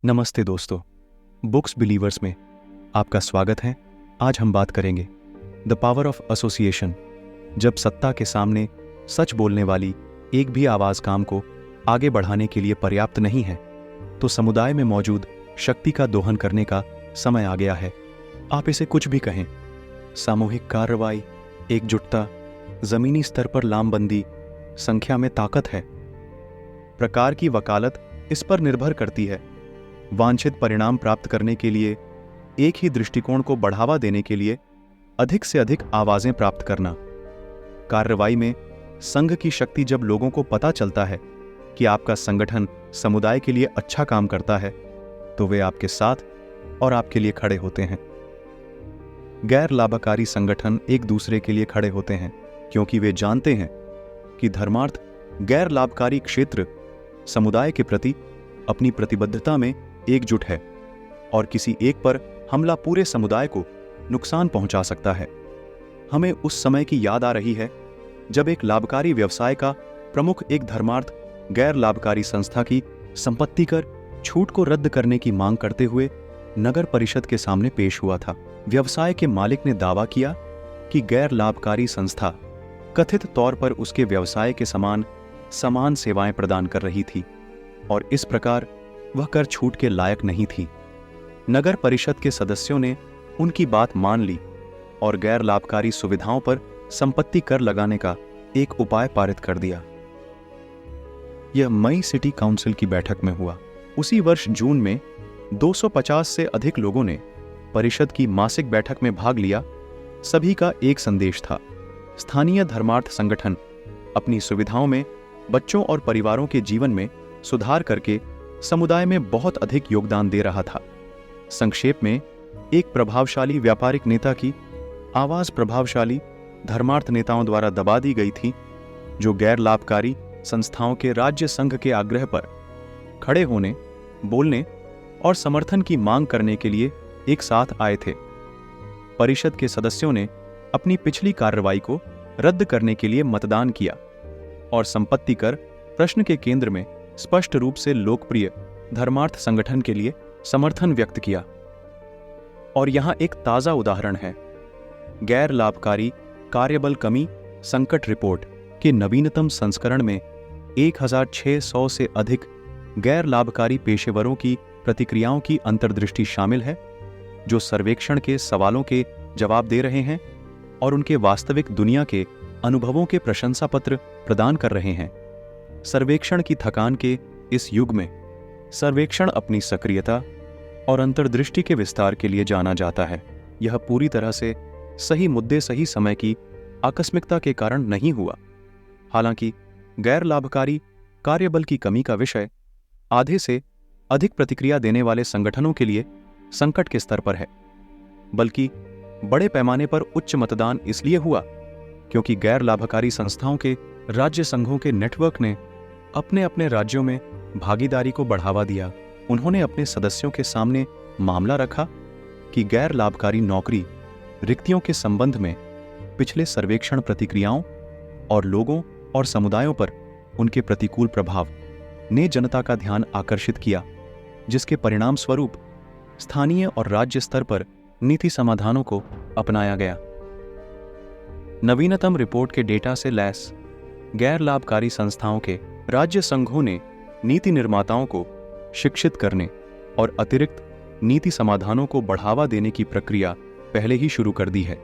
नमस्ते दोस्तों, books believers में आपका स्वागत है। आज हम बात करेंगे द पावर ऑफ एसोसिएशन। जब सत्ता के सामने सच बोलने वाली एक भी आवाज काम को आगे बढ़ाने के लिए पर्याप्त नहीं है, तो समुदाय में मौजूद शक्ति का दोहन करने का समय आ गया है। आप इसे कुछ भी कहें, सामूहिक कार्रवाई, एकजुटता, जमीनी स्तर पर लामबंदी, संख्या में ताकत है। प्रकार की वकालत इस पर निर्भर करती है। वांछित परिणाम प्राप्त करने के लिए, एक ही दृष्टिकोण को बढ़ावा देने के लिए अधिक से अधिक आवाजें प्राप्त करना। कार्रवाई में संघ की शक्ति। जब लोगों को पता चलता है कि आपका संगठन समुदाय के लिए अच्छा काम करता है, तो वे आपके साथ और आपके लिए खड़े होते हैं। गैर लाभकारी संगठन एक दूसरे के लिए खड़े होते हैं क्योंकि वे जानते हैं कि धर्मार्थ गैर लाभकारी क्षेत्र समुदाय के प्रति अपनी प्रतिबद्धता में एकजुट है और किसी एक पर हमला पूरे समुदाय को नुकसान पहुंचा सकता है। हमें उस समय की याद आ रही है जब एक लाभकारी व्यवसाय का प्रमुख एक धर्मार्थ गैर लाभकारी संस्था की संपत्ति कर छूट को रद्द करने की मांग करते हुए नगर परिषद के सामने पेश हुआ था। व्यवसाय के मालिक ने दावा किया कि गैर लाभकारी संस्था कथित तौर पर उसके व्यवसाय के समान सेवाएं प्रदान कर रही थी और इस प्रकार वह कर छूट के लायक नहीं थी। नगर परिषद के सदस्यों ने उनकी बात मान ली और गैर लाभकारी सुविधाओं पर संपत्ति कर लगाने का एक उपाय पारित कर दिया। यह मई सिटी काउंसिल की बैठक में हुआ। उसी वर्ष जून में 250 से अधिक लोगों ने परिषद की मासिक बैठक में भाग लिया। सभी का एक संदेश था। स्थानीय धर्मार्थ संगठन अपनी सुविधाओं में बच्चों और परिवारों के जीवन में सुधार करके समुदाय में बहुत अधिक योगदान दे रहा था। संक्षेप में, एक प्रभावशाली व्यापारिक नेता की आवाज प्रभावशाली धर्मार्थ नेताओं द्वारा दबा दी गई थी, जो गैर लाभकारी संस्थाओं के राज्य संघ के आग्रह पर खड़े होने, बोलने और समर्थन की मांग करने के लिए एक साथ आए थे। परिषद के सदस्यों ने अपनी पिछली कार्रवाई को रद्द करने के लिए मतदान किया और संपत्ति कर प्रश्न के केंद्र में स्पष्ट रूप से लोकप्रिय धर्मार्थ संगठन के लिए समर्थन व्यक्त किया। और यहां एक ताजा उदाहरण है। गैर लाभकारी कार्यबल कमी संकट रिपोर्ट के नवीनतम संस्करण में 1600 से अधिक गैर लाभकारी पेशेवरों की प्रतिक्रियाओं की अंतर्दृष्टि शामिल है, जो सर्वेक्षण के सवालों के जवाब दे रहे हैं और उनके वास्तविक दुनिया के अनुभवों के प्रशंसा पत्र प्रदान कर रहे हैं। सर्वेक्षण की थकान के इस युग में सर्वेक्षण अपनी सक्रियता और अंतर्दृष्टि के विस्तार के लिए जाना जाता है। यह पूरी तरह से सही मुद्दे सही समय की आकस्मिकता के कारण नहीं हुआ। हालांकि गैर लाभकारी कार्यबल की कमी का विषय आधे से अधिक प्रतिक्रिया देने वाले संगठनों के लिए संकट के स्तर पर है, बल्कि बड़े पैमाने पर उच्च मतदान इसलिए हुआ क्योंकि गैर लाभकारी संस्थाओं के राज्य संघों के नेटवर्क ने अपने अपने राज्यों में भागीदारी को बढ़ावा दिया। उन्होंने अपने सदस्यों के सामने मामला रखा कि गैर लाभकारी नौकरी रिक्तियों के संबंध में पिछले सर्वेक्षण प्रतिक्रियाओं और लोगों और समुदायों पर उनके प्रतिकूल प्रभाव ने जनता का ध्यान आकर्षित किया, जिसके परिणाम स्वरूप स्थानीय और राज्य स्तर पर नीति समाधानों को अपनाया गया। नवीनतम रिपोर्ट के डेटा से लैस गैर लाभकारी संस्थाओं के राज्य संघों ने नीति निर्माताओं को शिक्षित करने और अतिरिक्त नीति समाधानों को बढ़ावा देने की प्रक्रिया पहले ही शुरू कर दी है।